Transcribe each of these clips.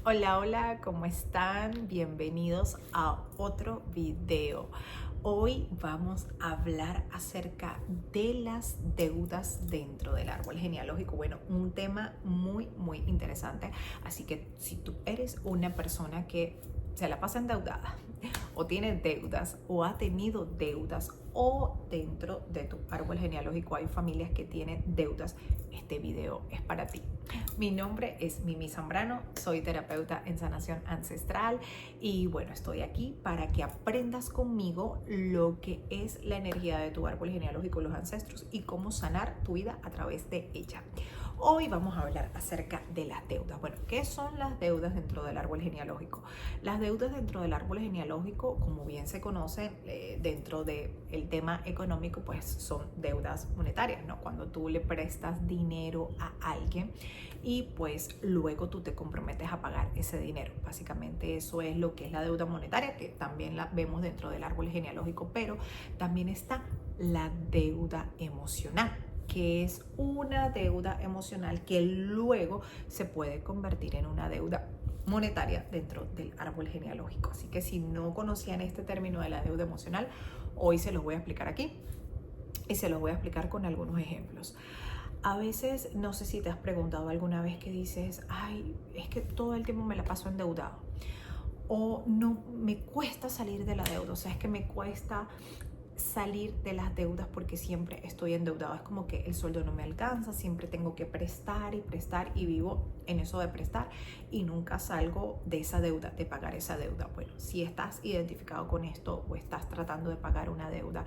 Hola, hola, ¿cómo están? Bienvenidos a otro video. Hoy vamos a hablar acerca de las deudas dentro del árbol genealógico. Bueno, un tema muy interesante. Así que si tú eres una persona que se la pasa endeudada o tiene deudas o ha tenido deudas o dentro de tu árbol genealógico hay familias que tienen deudas, este video es para ti. Mi nombre es Mimi Zambrano, soy terapeuta en sanación ancestral y bueno, estoy aquí para que aprendas conmigo lo que es la energía de tu árbol genealógico, los ancestros y cómo sanar tu vida a través de ella. Hoy vamos a hablar acerca de las deudas. Bueno, ¿qué son las deudas dentro del árbol genealógico? Las deudas dentro del árbol genealógico, como bien se conoce dentro del tema económico, pues son deudas monetarias, ¿no? Cuando tú le prestas dinero a alguien y pues luego tú te comprometes a pagar ese dinero. Básicamente eso es lo que es la deuda monetaria, que también la vemos dentro del árbol genealógico, pero también está la deuda emocional, que es una deuda emocional que luego se puede convertir en una deuda monetaria dentro del árbol genealógico. Así que si no conocían este término de la deuda emocional, hoy se los voy a explicar aquí y se los voy a explicar con algunos ejemplos. A veces, no sé si te has preguntado alguna vez que dices, ay, es que todo el tiempo me la paso endeudado. O no, me cuesta salir de la deuda, o sea, es que me cuesta salir de las deudas porque siempre estoy endeudado. Es como que el sueldo no me alcanza, siempre tengo que prestar y vivo en eso de prestar y nunca salgo de esa deuda, de pagar esa deuda. Bueno, si estás identificado con esto o estás tratando de pagar una deuda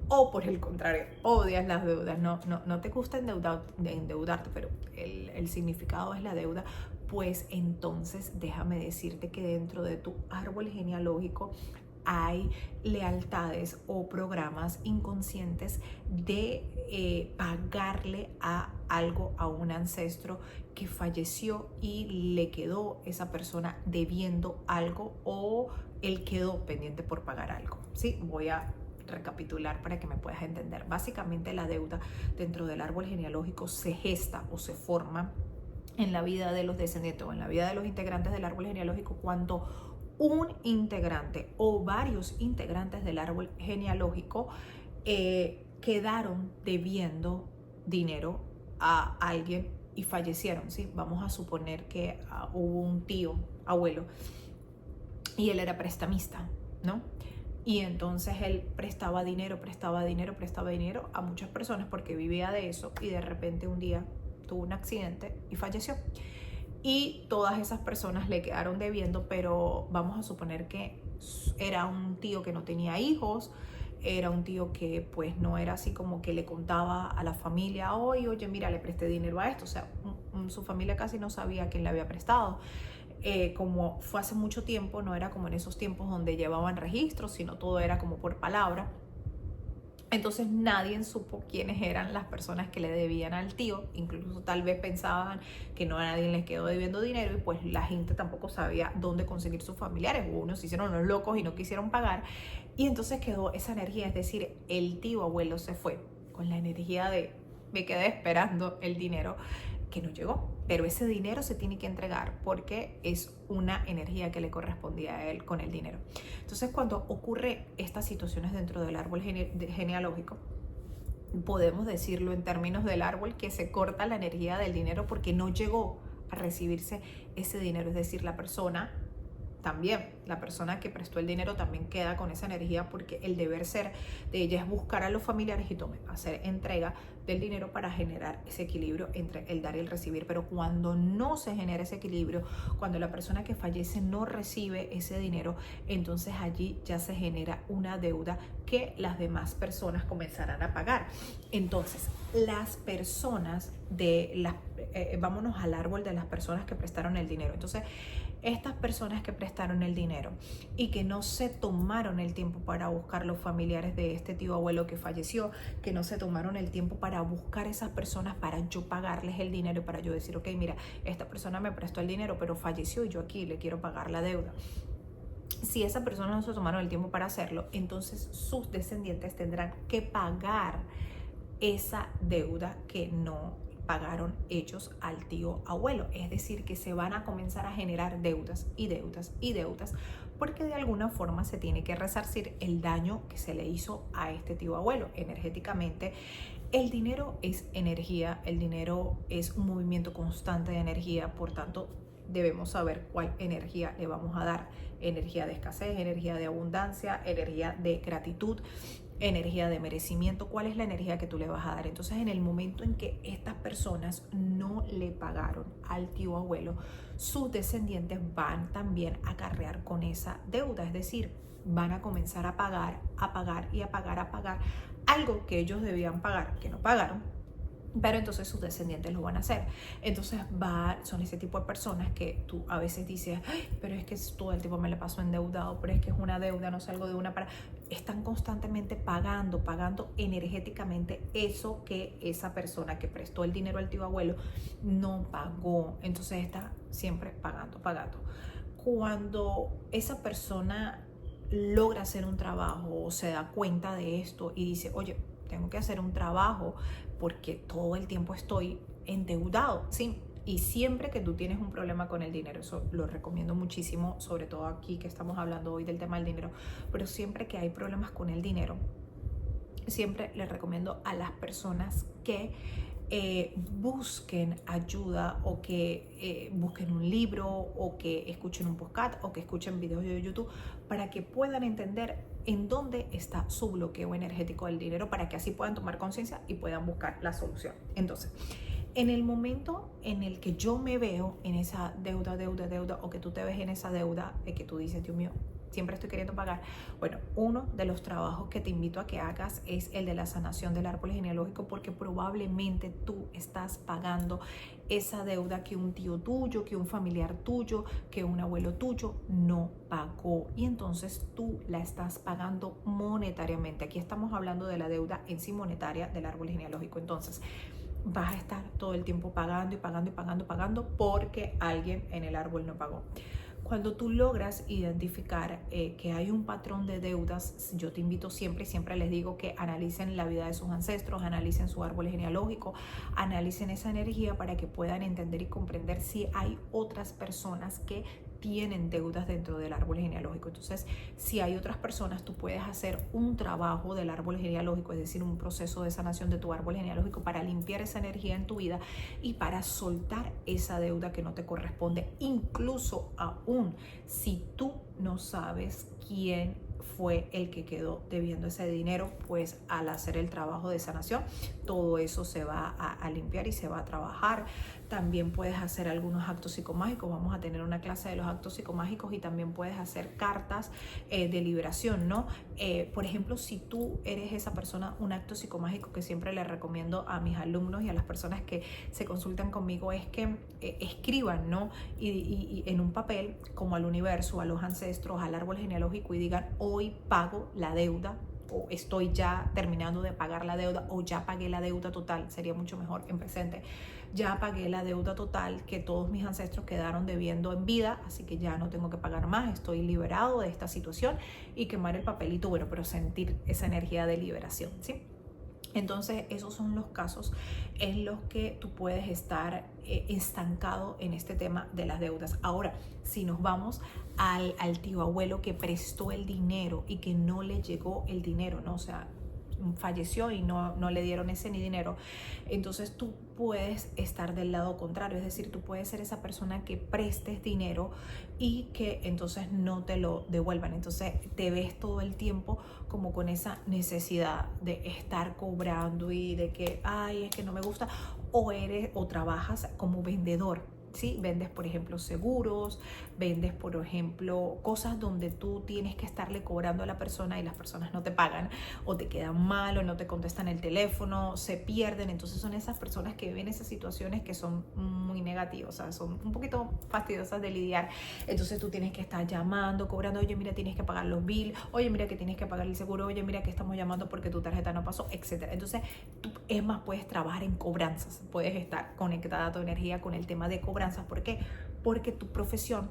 o por el contrario, odias las deudas, no te gusta endeudarte, pero el significado es la deuda, pues entonces déjame decirte que dentro de tu árbol genealógico hay lealtades o programas inconscientes de pagarle a algo, a un ancestro que falleció y le quedó esa persona debiendo algo o él quedó pendiente por pagar algo. Sí, voy a recapitular para que me puedas entender. Básicamente la deuda dentro del árbol genealógico se gesta o se forma en la vida de los descendientes o en la vida de los integrantes del árbol genealógico cuando un integrante o varios integrantes del árbol genealógico quedaron debiendo dinero a alguien y fallecieron, ¿sí? Vamos a suponer que hubo un tío, abuelo, y él era prestamista, ¿no? Y entonces él prestaba dinero a muchas personas porque vivía de eso y de repente un día tuvo un accidente y falleció. Y todas esas personas le quedaron debiendo, pero vamos a suponer que era un tío que no tenía hijos, era un tío que pues no era así como que le contaba a la familia, oye, mira, le presté dinero a esto, o sea, su familia casi no sabía quién le había prestado. Como fue hace mucho tiempo, no era como en esos tiempos donde llevaban registros, sino todo era como por palabra. Entonces nadie supo quiénes eran las personas que le debían al tío, incluso tal vez pensaban que no a nadie les quedó debiendo dinero y pues la gente tampoco sabía dónde conseguir sus familiares, unos se hicieron los locos y no quisieron pagar y entonces quedó esa energía, es decir, el tío abuelo se fue con la energía de me quedé esperando el dinero que no llegó, pero ese dinero se tiene que entregar porque es una energía que le correspondía a él con el dinero. Entonces, cuando ocurre estas situaciones dentro del árbol genealógico, podemos decirlo en términos del árbol que se corta la energía del dinero porque no llegó a recibirse ese dinero, es decir, la persona que prestó el dinero también queda con esa energía porque el deber ser de ella es buscar a los familiares y hacer entrega del dinero para generar ese equilibrio entre el dar y el recibir. Pero cuando no se genera ese equilibrio, cuando la persona que fallece no recibe ese dinero, entonces allí ya se genera una deuda que las demás personas comenzarán a pagar. Entonces, las personas vámonos al árbol de las personas que prestaron el dinero. Entonces, estas personas que prestaron el dinero y que no se tomaron el tiempo para buscar los familiares de este tío abuelo que falleció, que no se tomaron el tiempo para buscar esas personas para yo pagarles el dinero y para yo decir, ok, mira, esta persona me prestó el dinero pero falleció y yo aquí le quiero pagar la deuda. Si esa persona no se tomaron el tiempo para hacerlo, entonces sus descendientes tendrán que pagar esa deuda pagaron ellos al tío abuelo. Es decir, que se van a comenzar a generar deudas y deudas y deudas, porque de alguna forma se tiene que resarcir el daño que se le hizo a este tío abuelo energéticamente. El dinero es energía, el dinero es un movimiento constante de energía, por tanto debemos saber cuál energía le vamos a dar. Energía de escasez, energía de abundancia, energía de gratitud, energía de merecimiento. ¿Cuál es la energía que tú le vas a dar? Entonces, en el momento en que estas personas no le pagaron al tío abuelo, sus descendientes van también a acarrear con esa deuda, es decir, van a comenzar a pagar algo que ellos debían pagar, que no pagaron, pero entonces sus descendientes lo van a hacer. Entonces son ese tipo de personas que tú a veces dices, ay, pero es que todo el tiempo me la paso endeudado, pero es que es una deuda, no salgo de una para... Están constantemente pagando energéticamente eso que esa persona que prestó el dinero al tío abuelo no pagó. Entonces está siempre pagando. Cuando esa persona logra hacer un trabajo o se da cuenta de esto y dice, oye, tengo que hacer un trabajo porque todo el tiempo estoy endeudado, ¿sí? Y siempre que tú tienes un problema con el dinero, eso lo recomiendo muchísimo, sobre todo aquí que estamos hablando hoy del tema del dinero, pero siempre que hay problemas con el dinero, siempre les recomiendo a las personas que busquen ayuda o que busquen un libro o que escuchen un podcast o que escuchen videos de YouTube para que puedan entender en dónde está su bloqueo energético del dinero, para que así puedan tomar conciencia y puedan buscar la solución. Entonces, en el momento en el que yo me veo en esa deuda, o que tú te ves en esa deuda, que tú dices, Dios mío, siempre estoy queriendo pagar. Bueno, uno de los trabajos que te invito a que hagas es el de la sanación del árbol genealógico, porque probablemente tú estás pagando esa deuda que un tío tuyo, que un familiar tuyo, que un abuelo tuyo no pagó, y entonces tú la estás pagando monetariamente. Aquí estamos hablando de la deuda en sí monetaria del árbol genealógico. Entonces vas a estar todo el tiempo pagando porque alguien en el árbol no pagó. Cuando tú logras identificar que hay un patrón de deudas, yo te invito siempre les digo que analicen la vida de sus ancestros, analicen su árbol genealógico, analicen esa energía para que puedan entender y comprender si hay otras personas que tienen deudas dentro del árbol genealógico. Entonces, si hay otras personas, tú puedes hacer un trabajo del árbol genealógico, es decir, un proceso de sanación de tu árbol genealógico para limpiar esa energía en tu vida y para soltar esa deuda que no te corresponde, incluso aún si tú no sabes quién fue el que quedó debiendo ese dinero. Pues al hacer el trabajo de sanación, todo eso se va a limpiar y se va a trabajar. También puedes hacer algunos actos psicomágicos. Vamos a tener una clase de los actos psicomágicos, y también puedes hacer cartas de liberación, ¿no? Por ejemplo, si tú eres esa persona, un acto psicomágico que siempre le recomiendo a mis alumnos y a las personas que se consultan conmigo es que escriban, ¿no? Y en un papel, como al universo, a los ancestros, al árbol genealógico, y digan, hoy pago la deuda, o estoy ya terminando de pagar la deuda, o ya pagué la deuda total, sería mucho mejor en presente. Ya pagué la deuda total que todos mis ancestros quedaron debiendo en vida, así que ya no tengo que pagar más, estoy liberado de esta situación, y quemar el papelito, bueno, pero sentir esa energía de liberación, ¿sí? Entonces, esos son los casos en los que tú puedes estar estancado en este tema de las deudas. Ahora, si nos vamos al tío abuelo que prestó el dinero y que no le llegó el dinero, ¿no? O sea, falleció y no le dieron ese ni dinero, entonces tú puedes estar del lado contrario, es decir, tú puedes ser esa persona que prestes dinero y que entonces no te lo devuelvan. Entonces te ves todo el tiempo como con esa necesidad de estar cobrando y de que, ay, es que no me gusta, o trabajas como vendedor. ¿Sí? Vendes, por ejemplo, seguros, vendes, por ejemplo, cosas donde tú tienes que estarle cobrando a la persona y las personas no te pagan, o te quedan mal, o no te contestan el teléfono, se pierden. Entonces son esas personas que viven esas situaciones que son muy negativas, o sea, son un poquito fastidiosas de lidiar. Entonces tú tienes que estar llamando, cobrando, oye, mira, tienes que pagar los bills, oye, mira, que tienes que pagar el seguro, oye, mira, que estamos llamando porque tu tarjeta no pasó, etc. Entonces tú, es más, puedes trabajar en cobranzas, puedes estar conectada a tu energía con el tema de cobranzas. ¿Por qué? Porque tu profesión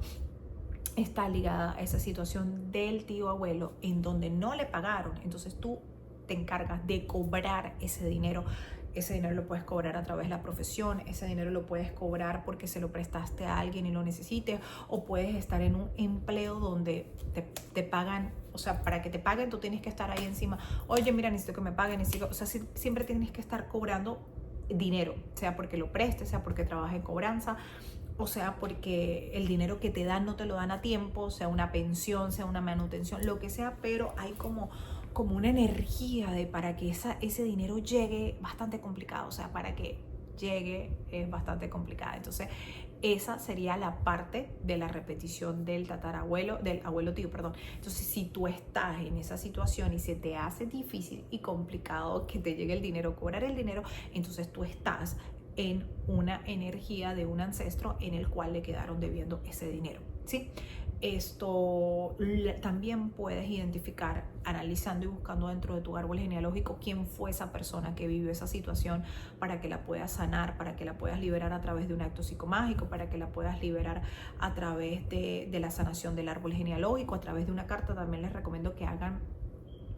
está ligada a esa situación del tío abuelo en donde no le pagaron. Entonces tú te encargas de cobrar ese dinero ese dinero lo puedes cobrar a través de la profesión, ese dinero lo puedes cobrar porque se lo prestaste a alguien y lo necesites, o puedes estar en un empleo donde te pagan, o sea, para que te paguen tú tienes que estar ahí encima, oye, mira, necesito que me paguen, necesito, o sea, siempre tienes que estar cobrando dinero, sea porque lo prestes, sea porque trabajes en cobranza, o sea porque el dinero que te dan no te lo dan a tiempo, sea una pensión, sea una manutención, lo que sea, pero hay como una energía de para que ese dinero llegue bastante complicado, o sea, para que llegue es bastante complicada. Entonces, esa sería la parte de la repetición del abuelo tío, perdón. Entonces, si tú estás en esa situación y se te hace difícil y complicado que te llegue el dinero, cobrar el dinero, entonces tú estás en una energía de un ancestro en el cual le quedaron debiendo ese dinero, ¿sí? Esto también puedes identificar analizando y buscando dentro de tu árbol genealógico quién fue esa persona que vivió esa situación para que la puedas sanar, para que la puedas liberar a través de un acto psicomágico, para que la puedas liberar a través de la sanación del árbol genealógico, a través de una carta. También les recomiendo que hagan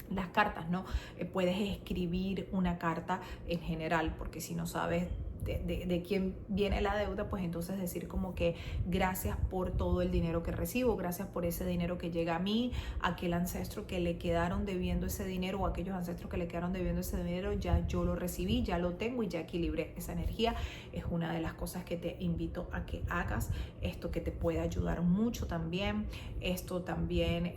las cartas, ¿no? Puedes escribir una carta en general, porque si no sabes de quién viene la deuda, pues entonces decir como que gracias por todo el dinero que recibo, gracias por ese dinero que llega a mí, aquel ancestro que le quedaron debiendo ese dinero o aquellos ancestros que le quedaron debiendo ese dinero, ya yo lo recibí, ya lo tengo y ya equilibré esa energía. Es una de las cosas que te invito a que hagas, esto que te puede ayudar mucho también. Esto también,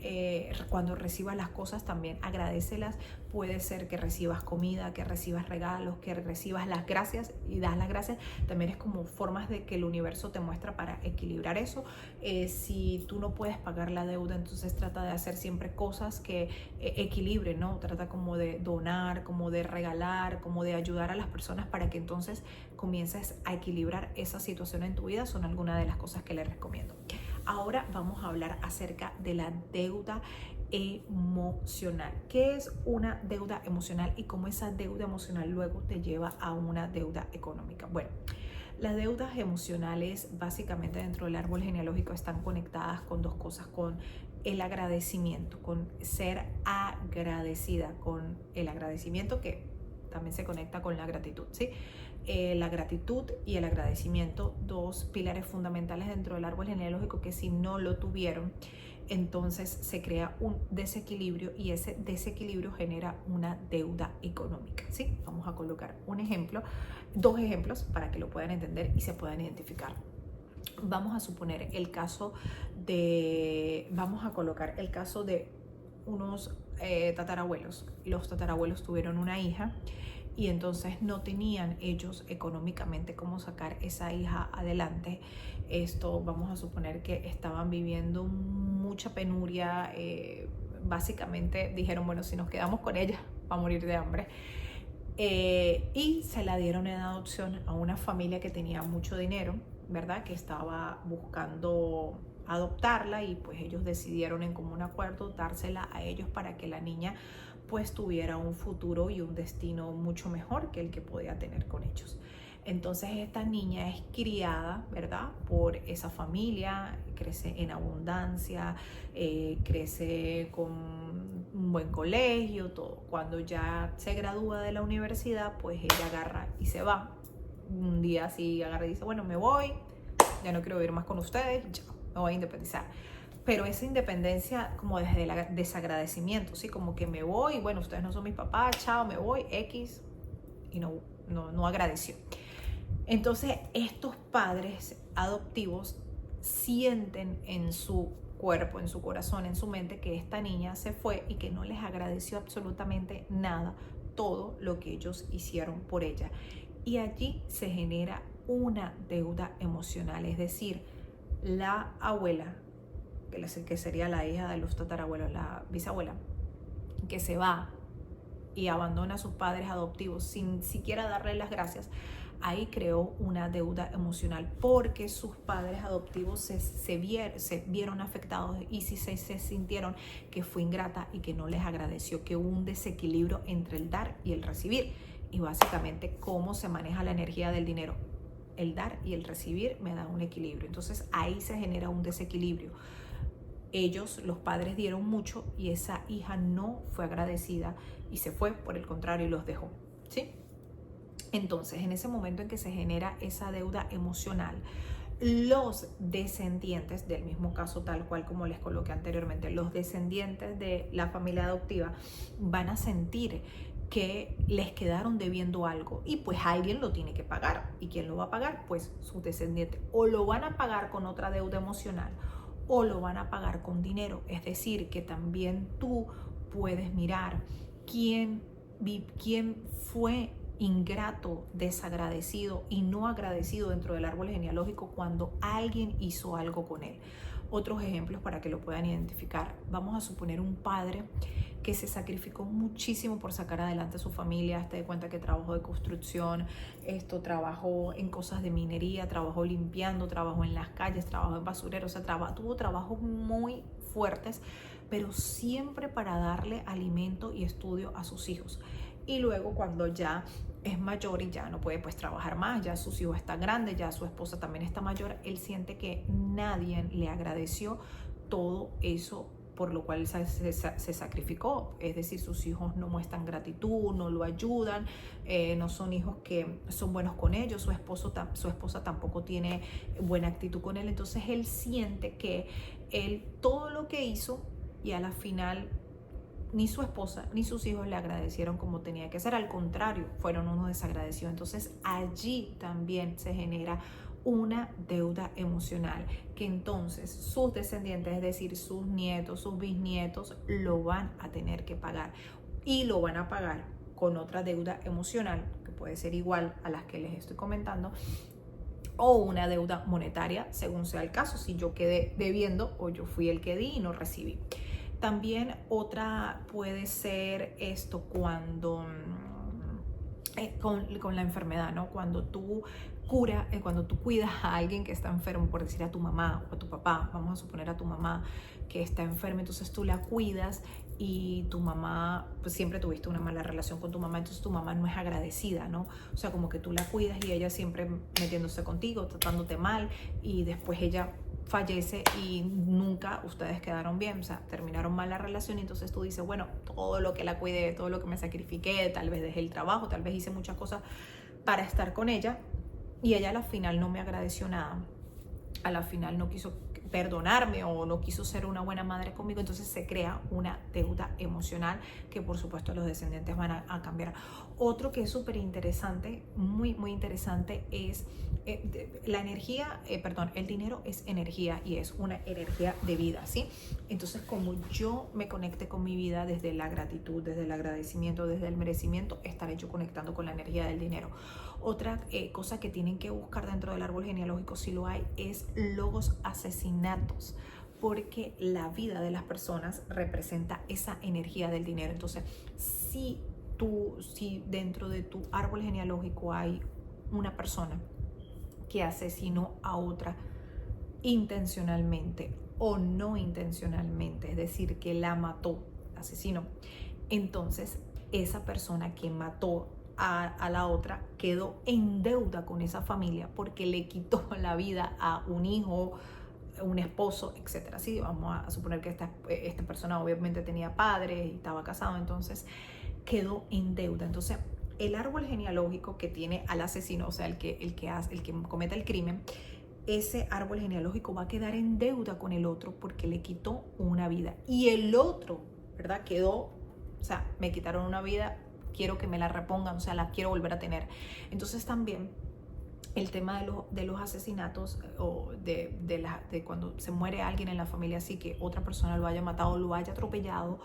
cuando recibas las cosas también agradécelas. Puede ser que recibas comida, que recibas regalos, que recibas las gracias y das las gracias. También es como formas de que el universo te muestra para equilibrar eso. Si tú no puedes pagar la deuda, entonces trata de hacer siempre cosas que equilibren, ¿no? Trata como de donar, como de regalar, como de ayudar a las personas para que entonces comiences a equilibrar esa situación en tu vida. Son algunas de las cosas que les recomiendo. Ahora vamos a hablar acerca de la deuda emocional. ¿Qué es una deuda emocional y cómo esa deuda emocional luego te lleva a una deuda económica? Bueno, las deudas emocionales básicamente dentro del árbol genealógico están conectadas con dos cosas, con el agradecimiento, con ser agradecida, con el agradecimiento que también se conecta con la gratitud, ¿sí? La gratitud y el agradecimiento, dos pilares fundamentales dentro del árbol genealógico que si no lo tuvieron, entonces se crea un desequilibrio y ese desequilibrio genera una deuda económica, ¿sí? Vamos a colocar un ejemplo, dos ejemplos para que lo puedan entender y se puedan identificar. Vamos a suponer el caso vamos a colocar el caso de unos tatarabuelos. Los tatarabuelos tuvieron una hija y entonces no tenían ellos económicamente cómo sacar esa hija adelante. Esto vamos a suponer que estaban viviendo mucha penuria, básicamente dijeron, bueno, si nos quedamos con ella va a morir de hambre. Y se la dieron en adopción a una familia que tenía mucho dinero, ¿verdad? Que estaba buscando adoptarla y pues ellos decidieron en común acuerdo dársela a ellos para que la niña pues tuviera un futuro y un destino mucho mejor que el que podía tener con ellos. Entonces esta niña es criada, ¿verdad? Por esa familia, crece en abundancia, crece con un buen colegio, todo. Cuando ya se gradúa de la universidad, pues ella agarra y se va. Un día así agarra y dice, bueno, me voy, ya no quiero vivir más con ustedes, ya me voy a independizar. Pero esa independencia como desde el desagradecimiento, ¿sí? Como que me voy, bueno, ustedes no son mis papás, chao, me voy, X, y no agradeció. Entonces, estos padres adoptivos sienten en su cuerpo, en su corazón, en su mente, que esta niña se fue y que no les agradeció absolutamente nada todo lo que ellos hicieron por ella. Y allí se genera una deuda emocional, es decir, la abuela, que sería la hija de los tatarabuelos, la bisabuela, que se va y abandona a sus padres adoptivos sin siquiera darle las gracias, ahí creó una deuda emocional porque sus padres adoptivos se vieron afectados y se sintieron que fue ingrata y que no les agradeció, que hubo un desequilibrio entre el dar y el recibir. Y básicamente cómo se maneja la energía del dinero. El dar y el recibir me da un equilibrio. Entonces ahí se genera un desequilibrio. Ellos, los padres, dieron mucho y esa hija no fue agradecida y se fue, por el contrario, y los dejó, ¿sí? Entonces, en ese momento en que se genera esa deuda emocional, los descendientes, del mismo caso tal cual como les coloqué anteriormente, los descendientes de la familia adoptiva van a sentir que les quedaron debiendo algo y pues alguien lo tiene que pagar. ¿Y quién lo va a pagar? Pues sus descendientes. O lo van a pagar con otra deuda emocional o lo van a pagar con dinero. Es decir, que también tú puedes mirar quién fue ingrato, desagradecido y no agradecido dentro del árbol genealógico cuando alguien hizo algo con él. Otros ejemplos para que lo puedan identificar. Vamos a suponer un padre que se sacrificó muchísimo por sacar adelante a su familia. Hasta de cuenta que trabajó de construcción, trabajó en cosas de minería, trabajó limpiando, trabajó en las calles, trabajó en basureros, o sea, tuvo trabajos muy fuertes, pero siempre para darle alimento y estudio a sus hijos. Y luego cuando ya es mayor y ya no puede pues trabajar más, ya sus hijos están grandes, ya su esposa también está mayor, él siente que nadie le agradeció todo eso por lo cual se sacrificó. Es decir, sus hijos no muestran gratitud, no lo ayudan, no son hijos que son buenos con ellos, su esposa tampoco tiene buena actitud con él. Entonces él siente que él todo lo que hizo y a la final ni su esposa ni sus hijos le agradecieron como tenía que ser, al contrario, fueron unos desagradecidos. Entonces allí también se genera una deuda emocional que entonces sus descendientes, es decir, sus nietos, sus bisnietos, lo van a tener que pagar y lo van a pagar con otra deuda emocional que puede ser igual a las que les estoy comentando, o una deuda monetaria, según sea el caso, si yo quedé debiendo o yo fui el que di y no recibí. También otra puede ser esto cuando con la enfermedad, ¿no? Cuando tú cuidas a alguien que está enfermo, por decir a tu mamá o a tu papá, vamos a suponer a tu mamá que está enferma, entonces tú la cuidas y tu mamá, pues siempre tuviste una mala relación con tu mamá, entonces tu mamá no es agradecida, ¿no? O sea, como que tú la cuidas y ella siempre metiéndose contigo, tratándote mal, y después ella fallece y nunca ustedes quedaron bien, o sea, terminaron mal la relación, y entonces tú dices, bueno, todo lo que la cuidé, todo lo que me sacrifiqué, tal vez dejé el trabajo, tal vez hice muchas cosas para estar con ella, y ella a la final no me agradeció nada, a la final no quiso perdonarme o no quiso ser una buena madre conmigo, entonces se crea una deuda emocional que por supuesto los descendientes van a cambiar. Otro que es súper interesante, muy interesante, es la energía, el dinero es energía y es una energía de vida, ¿sí? Entonces, como yo me conecte con mi vida desde la gratitud, desde el agradecimiento, desde el merecimiento, estaré yo conectando con la energía del dinero. Otra cosa que tienen que buscar dentro del árbol genealógico, si lo hay, es los asesinatos, porque la vida de las personas representa esa energía del dinero. Entonces, si dentro de tu árbol genealógico hay una persona que asesinó a otra intencionalmente o no intencionalmente, es decir, que la mató, asesinó, entonces esa persona que mató a la otra quedó en deuda con esa familia porque le quitó la vida a un hijo, un esposo, etcétera. Sí, vamos a suponer que esta persona obviamente tenía padres y estaba casado, entonces quedó en deuda. Entonces el árbol genealógico que tiene al asesino, o sea, el que comete el crimen, ese árbol genealógico va a quedar en deuda con el otro porque le quitó una vida. Y el otro, ¿verdad? Quedó, o sea, me quitaron una vida, quiero que me la repongan, o sea, la quiero volver a tener. Entonces también el tema de los asesinatos o de cuando se muere alguien en la familia, así que otra persona lo haya matado, lo haya atropellado,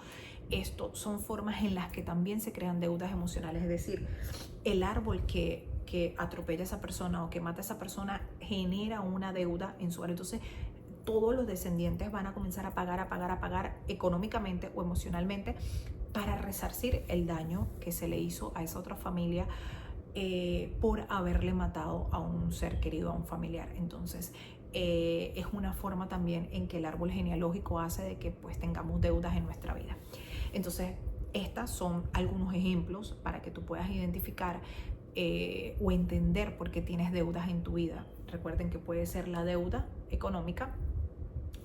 esto son formas en las que también se crean deudas emocionales. Es decir, el árbol que atropella a esa persona o que mata a esa persona genera una deuda en su área. Entonces todos los descendientes van a comenzar a pagar económicamente o emocionalmente para resarcir el daño que se le hizo a esa otra familia por haberle matado a un ser querido, a un familiar. Entonces es una forma también en que el árbol genealógico hace de que pues tengamos deudas en nuestra vida. Entonces estas son algunos ejemplos para que tú puedas identificar o entender por qué tienes deudas en tu vida. Recuerden que puede ser la deuda económica,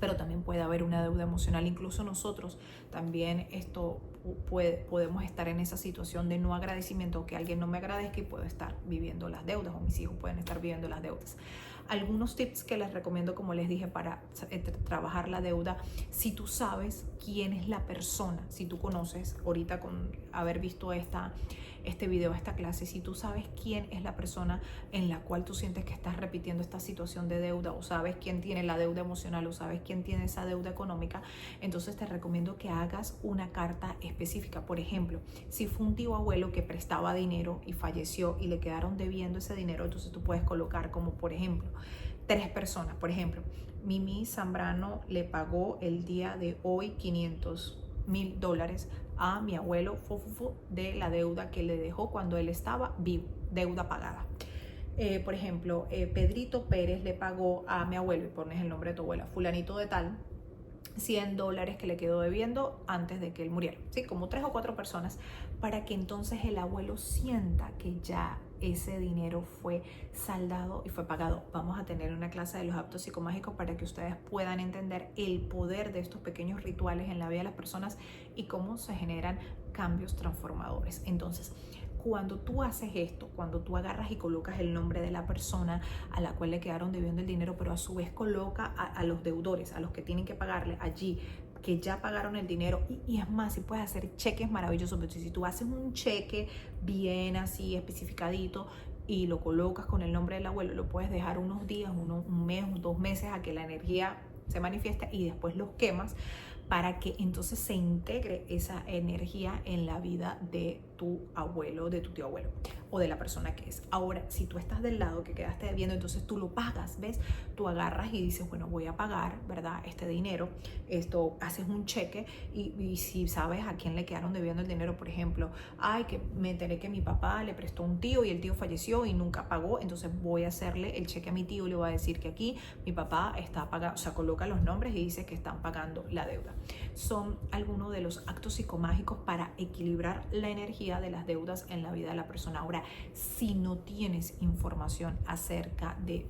pero también puede haber una deuda emocional. Incluso nosotros también podemos estar en esa situación de no agradecimiento, que alguien no me agradezca y puedo estar viviendo las deudas, o mis hijos pueden estar viviendo las deudas. Algunos tips que les recomiendo, como les dije, para trabajar la deuda: si tú sabes quién es la persona, si tú conoces, ahorita con haber visto este video, esta clase, si tú sabes quién es la persona en la cual tú sientes que estás repitiendo esta situación de deuda, o sabes quién tiene la deuda emocional, o sabes quién tiene esa deuda económica, entonces te recomiendo que hagas una carta específica. Por ejemplo, si fue un tío abuelo que prestaba dinero y falleció y le quedaron debiendo ese dinero, entonces tú puedes colocar como, por ejemplo, 3 personas. Por ejemplo, Mimi Zambrano le pagó el día de hoy $500,000 a mi abuelo de la deuda que le dejó cuando él estaba vivo, deuda pagada. Por ejemplo, Pedrito Pérez le pagó a mi abuelo, y pones el nombre de tu abuela, fulanito de tal, $100 que le quedó debiendo antes de que él muriera, ¿sí? Como 3 o 4 personas, para que entonces el abuelo sienta que ya ese dinero fue saldado y fue pagado. Vamos a tener una clase de los hábitos psicomágicos para que ustedes puedan entender el poder de estos pequeños rituales en la vida de las personas y cómo se generan cambios transformadores. Entonces, cuando tú haces esto, cuando tú agarras y colocas el nombre de la persona a la cual le quedaron debiendo el dinero, pero a su vez coloca a los deudores, a los que tienen que pagarle allí, que ya pagaron el dinero, y es más, si puedes hacer cheques maravillosos. Pero si tú haces un cheque bien así especificadito y lo colocas con el nombre del abuelo, lo puedes dejar unos días, un mes, 2 meses a que la energía se manifiesta, y después los quemas para que entonces se integre esa energía en la vida de tu abuelo, de tu tío abuelo, o de la persona que es. Ahora, si tú estás del lado que quedaste debiendo, entonces tú lo pagas, ¿ves? Tú agarras y dices, bueno, voy a pagar, ¿verdad?, este dinero. Haces un cheque, y si sabes a quién le quedaron debiendo el dinero, por ejemplo, que me enteré que mi papá le prestó a un tío y el tío falleció y nunca pagó, entonces voy a hacerle el cheque a mi tío y le voy a decir que aquí mi papá está pagando, o sea, coloca los nombres y dice que están pagando la deuda. Son algunos de los actos psicomágicos para equilibrar la energía de las deudas en la vida de la persona. Ahora, si no tienes información acerca de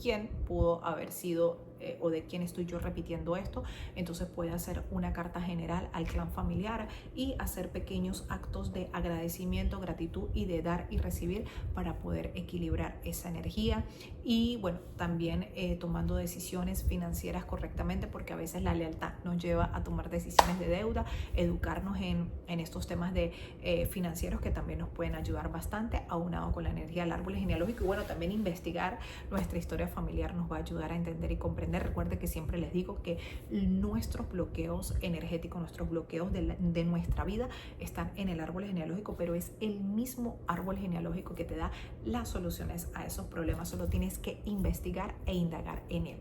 quién pudo haber sido o de quién estoy yo repitiendo esto, entonces puede hacer una carta general al clan familiar y hacer pequeños actos de agradecimiento, gratitud y de dar y recibir para poder equilibrar esa energía. Y bueno, también tomando decisiones financieras correctamente, porque a veces la lealtad nos lleva a tomar decisiones de deuda. Educarnos en estos temas de financieros, que también nos pueden ayudar bastante, aunado con la energía del árbol genealógico. Y bueno, también investigar nuestra historia familiar nos va a ayudar a entender y comprender. Recuerde que siempre les digo que nuestros bloqueos energéticos, nuestros bloqueos de nuestra vida están en el árbol genealógico, pero es el mismo árbol genealógico que te da las soluciones a esos problemas. Solo tienes que investigar e indagar en él.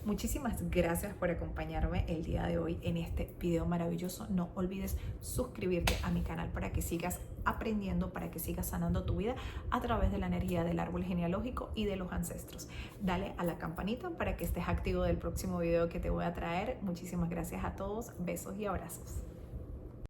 Muchísimas gracias por acompañarme el día de hoy en este video maravilloso. No olvides suscribirte a mi canal para que sigas aprendiendo, para que sigas sanando tu vida a través de la energía del árbol genealógico y de los ancestros. Dale a la campanita para que estés activo del próximo video que te voy a traer. Muchísimas gracias a todos. Besos y abrazos.